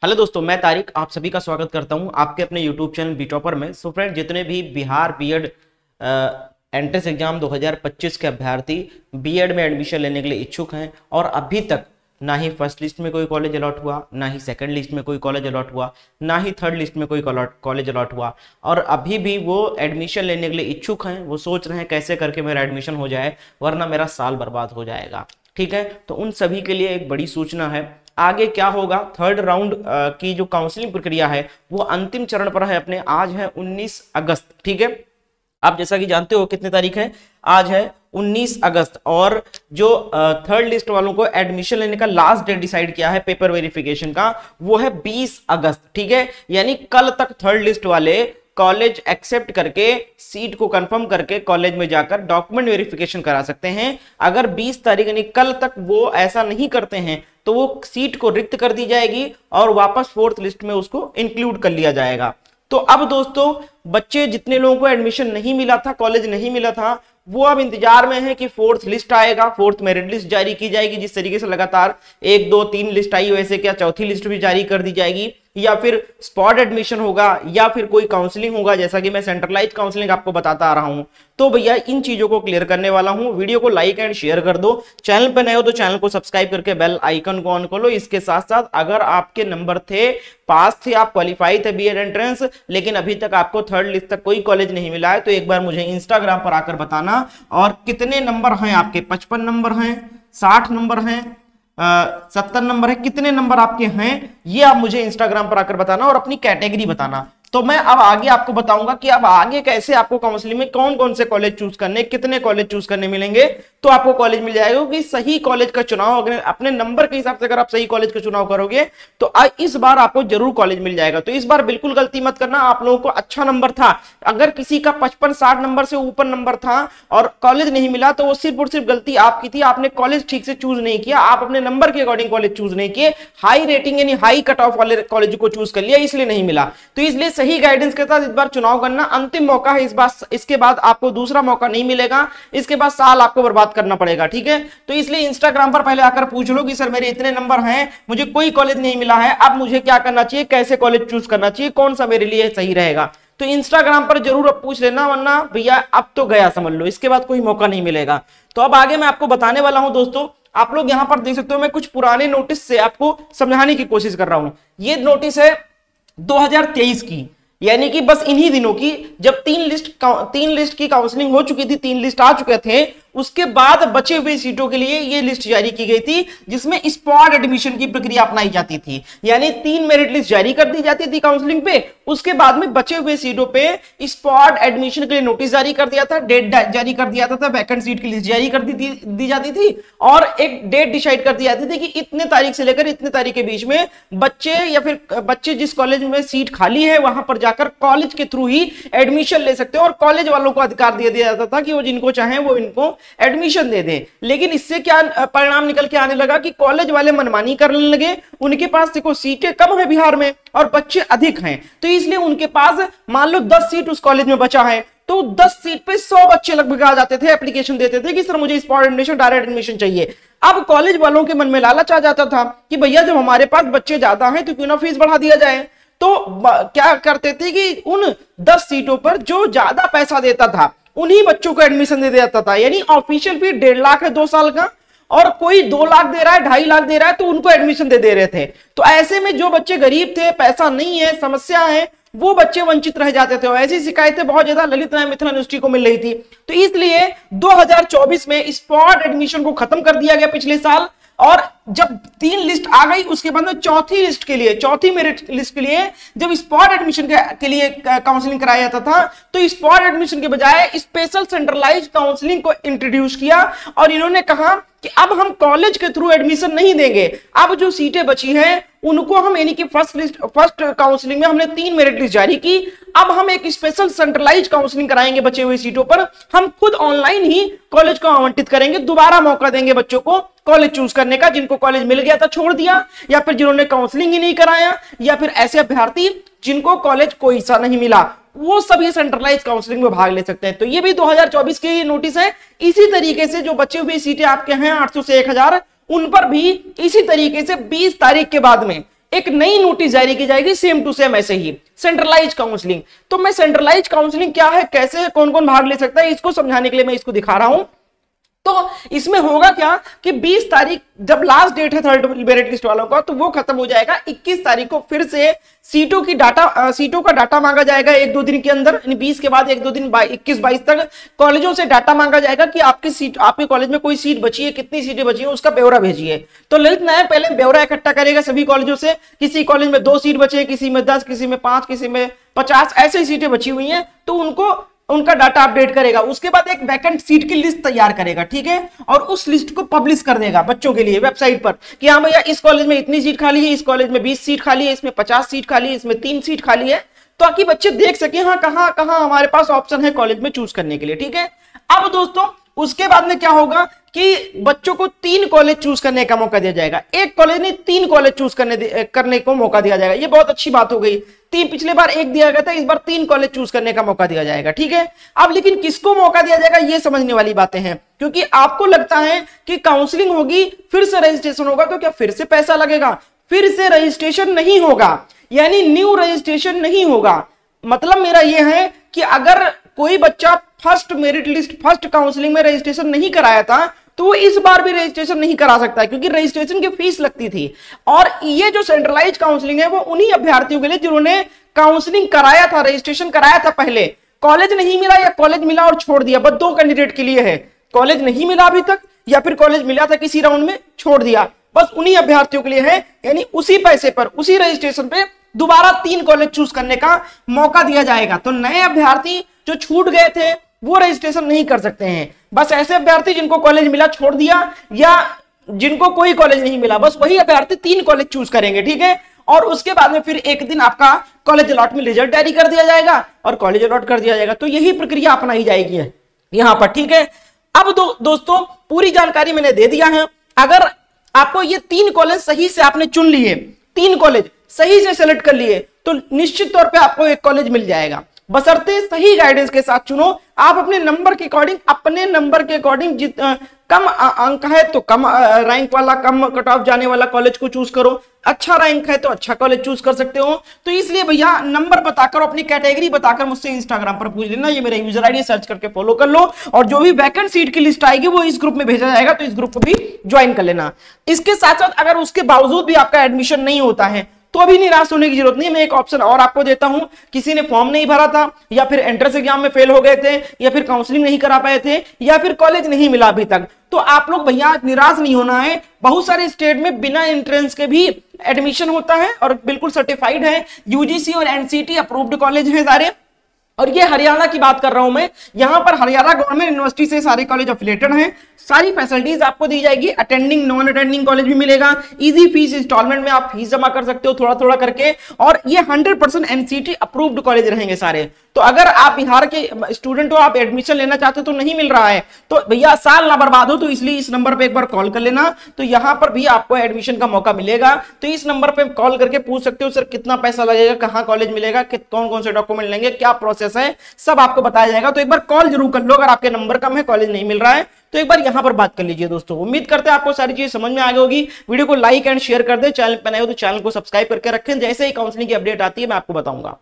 Hello दोस्तों, मैं तारिक आप सभी का स्वागत करता हूं आपके अपने यूट्यूब चैनल बी टॉपर में। सो फ्रेंड, जितने भी बिहार बीएड एंट्रेंस एग्जाम 2025 के अभ्यर्थी बीएड में एडमिशन लेने के लिए इच्छुक हैं और अभी तक ना ही फर्स्ट लिस्ट में कोई कॉलेज अलॉट हुआ, ना ही सेकंड लिस्ट में कोई कॉलेज अलॉट हुआ, ना ही थर्ड लिस्ट में कोई कॉलेज अलॉट हुआ, और अभी भी वो एडमिशन लेने के लिए इच्छुक हैं। वो सोच रहे हैं कैसे करके मेरा एडमिशन हो जाए वरना मेरा साल बर्बाद हो जाएगा। ठीक है, तो उन सभी के लिए एक बड़ी सूचना है। आगे क्या होगा, थर्ड राउंड की जो काउंसलिंग प्रक्रिया है वो अंतिम चरण पर है अपने। आज है 19 अगस्त। ठीक है, आप जैसा कि जानते हो कितने तारीख है, आज है 19 अगस्त। और जो थर्ड लिस्ट वालों को एडमिशन लेने का लास्ट डेट डिसाइड किया है पेपर वेरिफिकेशन का, वो है 20 अगस्त। ठीक है, यानी कल तक थर्ड लिस्ट वाले कॉलेज एक्सेप्ट करके सीट को कंफर्म करके कॉलेज में जाकर डॉक्यूमेंट वेरिफिकेशन करा सकते हैं। अगर 20 तारीख यानी कल तक वो ऐसा नहीं करते हैं तो वो सीट को रिक्त कर दी जाएगी और वापस फोर्थ लिस्ट में उसको इंक्लूड कर लिया जाएगा। तो अब दोस्तों, बच्चे जितने लोगों को एडमिशन नहीं मिला था, कॉलेज नहीं मिला था, वो अब इंतजार में है कि फोर्थ लिस्ट आएगा, फोर्थ मेरिट लिस्ट जारी की जाएगी। जिस तरीके से लगातार 1 2 3 लिस्ट आई, वैसे क्या चौथी लिस्ट भी जारी कर दी जाएगी, या फिर स्पॉट एडमिशन होगा, या फिर कोई काउंसलिंग होगा, जैसा कि मैं सेंट्रलाइज काउंसलिंग आपको बताता आ रहा हूं। तो भैया इन चीजों को क्लियर करने वाला हूं। वीडियो को लाइक एंड शेयर कर दो, चैनल पर नए हो तो चैनल को सब्सक्राइब करके बेल आइकन को ऑन कर लो। इसके साथ साथ अगर आपके नंबर थे, पास थे, आप क्वालिफाई थे बीएड एंट्रेंस, लेकिन अभी तक आपको थर्ड लिस्ट तक कोई कॉलेज नहीं मिला है, तो एक बार मुझे इंस्टाग्राम पर आकर बताना। और कितने नंबर हैं आपके, 55 नंबर हैं, 60 नंबर हैं, 70 नंबर है, कितने नंबर आपके हैं ये आप मुझे इंस्टाग्राम पर आकर बताना और अपनी कैटेगरी बताना। तो मैं अब आगे आपको बताऊंगा कि अब आगे कैसे आपको काउंसलिंग में कौन कौन से कॉलेज चूज करने, कितने कॉलेज चूज करने मिलेंगे, तो आपको कॉलेज मिल जाएगा। क्योंकि सही कॉलेज का चुनाव अगर अपने नंबर के हिसाब से अगर आप सही कॉलेज का चुनाव करोगे तो इस बार आपको जरूर कॉलेज मिल जाएगा। तो इस बार बिल्कुल गलती मत करना। आप लोगों को अच्छा नंबर था, अगर किसी का 55-60 नंबर से ऊपर नंबर था और कॉलेज नहीं मिला तो वो सिर्फ और सिर्फ गलती आपकी थी। आपने कॉलेज ठीक से चूज नहीं किया, आप अपने नंबर के अकॉर्डिंग कॉलेज चूज नहीं किए, हाई रेटिंग यानी हाई कट ऑफ वाले कॉलेज को चूज कर लिया, इसलिए नहीं मिला। तो इसलिए सही गाइडेंस के साथ इस बार चुनाव करना। अंतिम मौका है इस बार, इसके बाद आपको दूसरा मौका नहीं मिलेगा, इसके बाद साल आपको बर्बाद करना पड़ेगा। ठीक है, तो इसलिए इंस्टाग्राम पर पहले आकर पूछ लो कि सर मेरे इतने नंबर हैं, मुझे कोई कॉलेज नहीं मिला है, अब मुझे क्या करना चाहिए, कैसे कॉलेज चूज करना चाहिए, कौन सा मेरे लिए सही रहेगा। तो इंस्टाग्राम पर जरूर अब पूछ लेना, वरना भैया अब तो गया समझ लो, इसके बाद कोई मौका नहीं मिलेगा। तो अब आगे मैं आपको बताने वाला हूं दोस्तों। आप लोग यहां पर देख सकते हो, मैं कुछ पुराने नोटिस से आपको समझाने की कोशिश कर रहा हूं। ये नोटिस है 2023 की, यानी कि बस इन्हीं दिनों की, जब तीन लिस्ट की काउंसलिंग हो चुकी थी, 3 लिस्ट आ चुके थे, उसके बाद बचे हुए सीटों के लिए ये लिस्ट जारी की गई थी जिसमें स्पॉट एडमिशन की प्रक्रिया अपनाई जाती थी। यानी 3 मेरिट लिस्ट जारी कर दी जाती थी काउंसलिंग पे, उसके बाद में बचे हुए सीटों पे स्पॉट एडमिशन के लिए नोटिस जारी कर दिया था, डेट जारी कर दिया था, वैकेंट सीट की लिस्ट जारी कर दी जाती थी और एक डेट डिसाइड कर दी जाती थी कि इतने तारीख से लेकर इतने तारीख के बीच में बच्चे जिस कॉलेज में सीट खाली है वहां पर जाकर कॉलेज के थ्रू ही एडमिशन ले सकते हो, और कॉलेज वालों को अधिकार दे दिया जाता था कि वो जिनको चाहें वो इनको एडमिशन दे दें। लेकिन इससे क्या परिणाम निकल के आने लगा कि कॉलेज वाले मनमानी करने लगे। उनके पास देखो सीटें कम है बिहार में और बच्चे अधिक हैं, तो इसलिए उनके पास मान लो 10 सीट उस कॉलेज में बचा है, तो 10 सीट पे 100 बच्चे लगभग आ जाते थे, एप्लीकेशन देते थे कि सर मुझे स्पॉट एडमिशन, डायरेक्ट एडमिशन चाहिए। अब कॉलेज वालों के मन में लालच आ जाता था कि भैया जब हमारे पास बच्चे ज्यादा हैं तो क्यों ना फीस बढ़ा दिया जाए। तो क्या करते थे कि उन 10 सीटों पर जो ज्यादा पैसा देता था उन्हीं बच्चों को एडमिशन दे देता था। यानी ऑफिशियल फी 1.5 लाख है 2 साल का, और कोई 2 लाख दे रहा है, 2.5 लाख दे रहा है, तो उनको एडमिशन दे रहे थे। तो ऐसे में जो बच्चे गरीब थे, पैसा नहीं है, समस्या है, वो बच्चे वंचित रह जाते थे। और ऐसी शिकायतें बहुत ज्यादा ललित नारायण मिथिला यूनिवर्सिटी को मिल रही थी। तो इसलिए 2024 में स्पॉट एडमिशन को खत्म कर दिया गया पिछले साल, और जब 3 लिस्ट आ गई उसके बाद में चौथी मेरिट लिस्ट के लिए जब स्पॉट एडमिशन के लिए काउंसलिंग कराया जाता था, तो स्पॉट एडमिशन के बजाय स्पेशल सेंट्रलाइज काउंसलिंग को इंट्रोड्यूस किया। और इन्होंने कहा कि अब हम कॉलेज के थ्रू एडमिशन नहीं देंगे, अब जो सीटें बची हैं उनको हम, यानी कि फर्स्ट काउंसलिंग में हमने 3 मेरिट लिस्ट जारी की, अब हम एक स्पेशल सेंट्रलाइज काउंसलिंग कराएंगे बचे हुए सीटों पर। हम खुद ऑनलाइन ही कॉलेज को आवंटित करेंगे, दोबारा मौका देंगे बच्चों को कॉलेज चूज करने का, जिनको कॉलेज मिल गया था छोड़ दिया, या फिर जिन्होंने काउंसलिंग ही नहीं कराया, या फिर ऐसे अभ्यर्थी जिनको कॉलेज कोई सा नहीं मिला, वो सभी सेंट्रलाइज काउंसलिंग में भाग ले सकते हैं। तो ये भी 2024 की नोटिस है। इसी तरीके से जो बचे हुए सीटें आपके हैं 800 से 1000, उन पर भी इसी तरीके से 20 तारीख के बाद में एक नई नोटिस जारी की जाएगी सेम टू सेम ऐसे ही सेंट्रलाइज काउंसलिंग। तो मैं सेंट्रलाइज काउंसलिंग क्या है, कैसे है, कौन कौन भाग ले सकता है, इसको समझाने के लिए मैं इसको दिखा रहा हूं। तो इसमें होगा क्या कि 20 तारीख जब लास्ट डेट है थर्ड मेरिट लिस्ट वालों का, तो वो खत्म हो जाएगा। 21 तारीख को फिर से सीटों का डाटा मांगा जाएगा 1-2 दिन के अंदर, 20 के बाद 1-2 दिन 21-22 तक कॉलेजों से डाटा मांगा जाएगा कि आपके कॉलेज में कोई सीट बची है, कितनी सीटें बची है, उसका ब्यौरा भेजिए। तो ललित नायक पहले ब्यौरा इकट्ठा करेगा सभी कॉलेजों से, किसी कॉलेज में 2 सीट बचे, किसी में 10, किसी में 5, किसी में 50 ऐसी सीटें बची हुई हैं, तो उनका डाटा अपडेट करेगा। उसके बाद एक वैकेंट सीट की लिस्ट तैयार करेगा, ठीक है, और उस लिस्ट को पब्लिश कर देगा बच्चों के लिए वेबसाइट पर कि हाँ भैया इस कॉलेज में इतनी सीट खाली है, इस कॉलेज में 20 सीट खाली है, इसमें 50 सीट खाली है, इसमें 3 सीट खाली है, ताकि बच्चे देख सके हाँ कहाँ कहाँ हमारे पास ऑप्शन है कॉलेज में चूज करने के लिए, ठीक है। अब दोस्तों उसके बाद में क्या होगा कि बच्चों को 3 कॉलेज चूज करने का मौका दिया जाएगा। एक कॉलेज नहीं 3 कॉलेज चूज करने को मौका दिया जाएगा। ये बहुत अच्छी बात हो गई। पिछले बार 1 दिया गया था, इस बार 3 कॉलेज चूज करने का मौका दिया जाएगा, ठीक है। अब लेकिन किसको मौका दिया जाएगा ये समझने वाली बातें हैं, क्योंकि आपको लगता है कि काउंसलिंग होगी फिर से रजिस्ट्रेशन होगा, तो क्या फिर से पैसा लगेगा? फिर से रजिस्ट्रेशन नहीं होगा, यानी न्यू रजिस्ट्रेशन नहीं होगा। मतलब मेरा यह है कि अगर कोई बच्चा first merit list first counselling में रजिस्ट्रेशन नहीं कराया था, तो वो इस बार भी रजिस्ट्रेशन नहीं करा सकता है, क्योंकि रजिस्ट्रेशन की फीस लगती थी। और ये जो सेंट्रलाइज काउंसलिंग है वो उन्हीं अभ्यर्थियों के लिए जिन्होंने काउंसलिंग कराया था, रजिस्ट्रेशन कराया था पहले, कॉलेज नहीं मिला या कॉलेज मिला और छोड़ दिया, बस 2 कैंडिडेट के लिए है। कॉलेज नहीं मिला अभी तक या फिर कॉलेज मिला था किसी राउंड में छोड़ दिया, बस उन्हीं अभ्यर्थियों के लिए है। यानी उसी पैसे पर उसी रजिस्ट्रेशन पे दोबारा 3 कॉलेज चूज करने का मौका दिया जाएगा। तो नए अभ्यर्थी जो छूट गए थे वो रजिस्ट्रेशन नहीं कर सकते हैं। बस ऐसे अभ्यर्थी जिनको कॉलेज मिला छोड़ दिया या जिनको कोई कॉलेज नहीं मिला, बस वही अभ्यर्थी 3 कॉलेज चूज करेंगे, ठीक है। और उसके बाद में फिर एक दिन आपका कॉलेज अलॉटमेंट रिजल्ट जारी कर दिया जाएगा और कॉलेज अलॉट कर दिया जाएगा। तो यही प्रक्रिया अपनाई जाएगी यहां पर, ठीक है। अब दोस्तों पूरी जानकारी मैंने दे दिया है। अगर आपको ये 3 कॉलेज सही से आपने चुन लिए, 3 कॉलेज सही से सेलेक्ट कर लिए, तो निश्चित तौर पे आपको एक कॉलेज मिल जाएगा, बशर्ते सही गाइडेंस के साथ चुनो। आप अपने नंबर के अकॉर्डिंग कम अंक है तो कम रैंक वाला, कम कट ऑफ जाने वाला कॉलेज को चूज करो, अच्छा रैंक है तो अच्छा कॉलेज चूज कर सकते हो। तो इसलिए भैया नंबर बताकर, अपनी कैटेगरी बताकर मुझसे इंस्टाग्राम पर पूछ लेना, ये मेरा यूजर आईडी सर्च करके फॉलो कर लो, और जो भी वैकेंट सीट की लिस्ट आएगी वो इस ग्रुप में भेजा जाएगा, तो इस ग्रुप को भी ज्वाइन कर लेना। इसके साथ साथ अगर उसके बावजूद भी आपका एडमिशन नहीं होता है तो अभी निराश होने की जरूरत नहीं। मैं एक ऑप्शन और आपको देता हूं, किसी ने फॉर्म नहीं भरा था या फिर एंट्रेंस एग्जाम में फेल हो गए थे या फिर काउंसलिंग नहीं करा पाए थे या फिर कॉलेज नहीं मिला अभी तक, तो आप लोग भैया निराश नहीं होना है। बहुत सारे स्टेट में बिना एंट्रेंस के भी एडमिशन होता है और बिल्कुल सर्टिफाइड है, यूजीसी और एनसीटी अप्रूव्ड कॉलेज है सारे। और ये हरियाणा की बात कर रहा हूं मैं, यहां पर हरियाणा गवर्नमेंट यूनिवर्सिटी से सारे कॉलेज अफिलिएटेड हैं, सारी फैसिलिटीज आपको दी जाएगी, अटेंडिंग नॉन अटेंडिंग कॉलेज भी मिलेगा, इजी फीस इंस्टॉलमेंट में आप फीस जमा कर सकते हो थोड़ा थोड़ा करके, और ये 100% एनसीटी अप्रूव्ड कॉलेज रहेंगे सारे। तो अगर आप बिहार के स्टूडेंट हो, आप एडमिशन लेना चाहते हो तो नहीं मिल रहा है, तो भैया साल ना बर्बाद हो, तो इसलिए इस नंबर पे एक बार कॉल कर लेना, तो यहां पर भी आपको एडमिशन का मौका मिलेगा। तो इस नंबर पे कॉल करके पूछ सकते हो सर कितना पैसा लगेगा, कहां कॉलेज मिलेगा, कौन कौन से डॉक्यूमेंट लेंगे, क्या प्रोसेस है, सब आपको बताया जाएगा। तो एक बार कॉल जरूर कर लो, अगर आपके नंबर कम है, कॉलेज नहीं मिल रहा है, तो एक बार यहां पर बात कर लीजिए दोस्तों। उम्मीद करते हैं आपको सारी चीजें समझ में आ गई होगी। वीडियो को लाइक एंड शेयर कर दे, चैनल पर नए हो तो चैनल को सब्सक्राइब करके रखें, जैसे ही काउंसलिंग की अपडेट आती है मैं आपको बताऊंगा।